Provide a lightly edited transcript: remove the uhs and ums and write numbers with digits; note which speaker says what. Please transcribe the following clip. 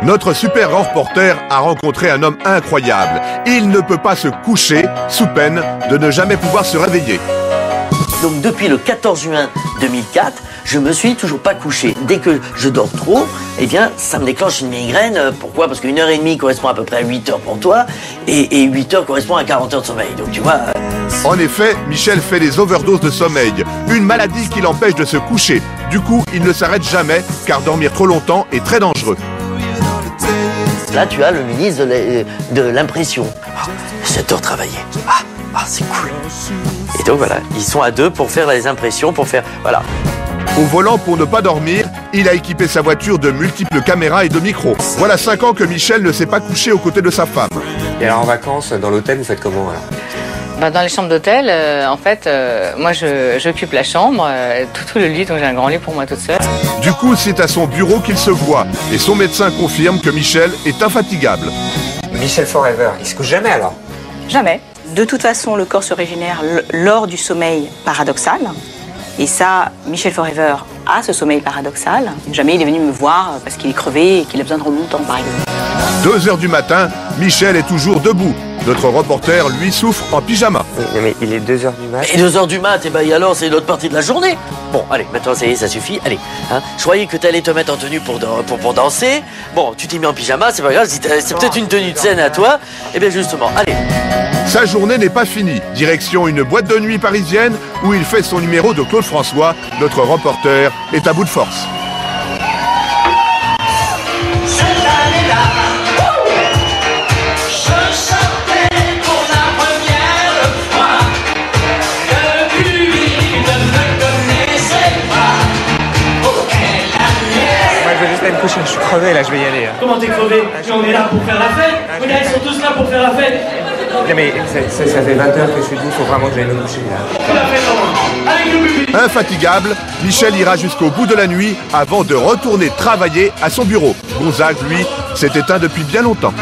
Speaker 1: Notre super grand reporter a rencontré un homme incroyable. Il ne peut pas se coucher sous peine de ne jamais pouvoir se réveiller.
Speaker 2: Donc depuis le 14 juin 2004, je me suis toujours pas couché. Dès que je dors trop, eh bien, ça me déclenche une migraine. Pourquoi? Parce qu'une heure et demie correspond à peu près à 8 heures pour toi, et 8 heures correspond à 40 heures de sommeil. Donc tu vois...
Speaker 1: En effet, Michel fait des overdoses de sommeil, une maladie qui l'empêche de se coucher. Du coup, il ne s'arrête jamais, car dormir trop longtemps est très dangereux.
Speaker 2: Là, tu as le ministre de l'impression. 7 heures travaillées. C'est cool. Et donc voilà, ils sont à deux pour faire les impressions, pour faire... Voilà.
Speaker 1: Au volant, pour ne pas dormir, il a équipé sa voiture de multiples caméras et de micros. Voilà 5 ans que Michel ne s'est pas couché aux côtés de sa femme.
Speaker 3: Et alors en vacances, dans l'hôtel, vous faites comment alors?
Speaker 4: Dans les chambres d'hôtel, en fait, moi j'occupe la chambre, tout le lit, donc j'ai un grand lit pour moi toute seule.
Speaker 1: Du coup, c'est à son bureau qu'il se voit, et son médecin confirme que Michel est infatigable.
Speaker 3: Michel Forever, il se couche jamais alors?
Speaker 5: Jamais. De toute façon, le corps se régénère lors du sommeil paradoxal. Et ça, Michel Forever a ce sommeil paradoxal. Jamais il est venu me voir parce qu'il est crevé et qu'il a besoin de remontant, par exemple.
Speaker 1: 2 heures du matin, Michel est toujours debout. Notre reporter, lui, souffre en pyjama.
Speaker 3: Mais il est 2 heures du mat.
Speaker 2: Et 2 heures du mat, et ben alors c'est l'autre partie de la journée. Bon, allez, maintenant ça y est, ça suffit. Allez, hein. Je croyais que t'allais te mettre en tenue pour danser. Bon, tu t'es mis en pyjama, c'est pas grave, c'est peut-être une tenue de scène à toi. Eh bien justement, allez.
Speaker 1: Sa journée n'est pas finie. Direction une boîte de nuit parisienne où il fait son numéro de Claude François. Notre reporter est à bout de force.
Speaker 3: Je vais juste aller me coucher, je suis crevé là, je vais y aller.
Speaker 6: Comment t'es crevé? On est là pour faire la fête. Regarde, ils sont tous là pour faire la fête.
Speaker 3: Non mais ça fait 20 heures que je suis debout, faut vraiment que j'aille me coucher là.
Speaker 6: Fais la fête, Laurent. Avec le public.
Speaker 1: Infatigable, Michel ira jusqu'au bout de la nuit avant de retourner travailler à son bureau. Gonzague, lui, s'est éteint depuis bien longtemps.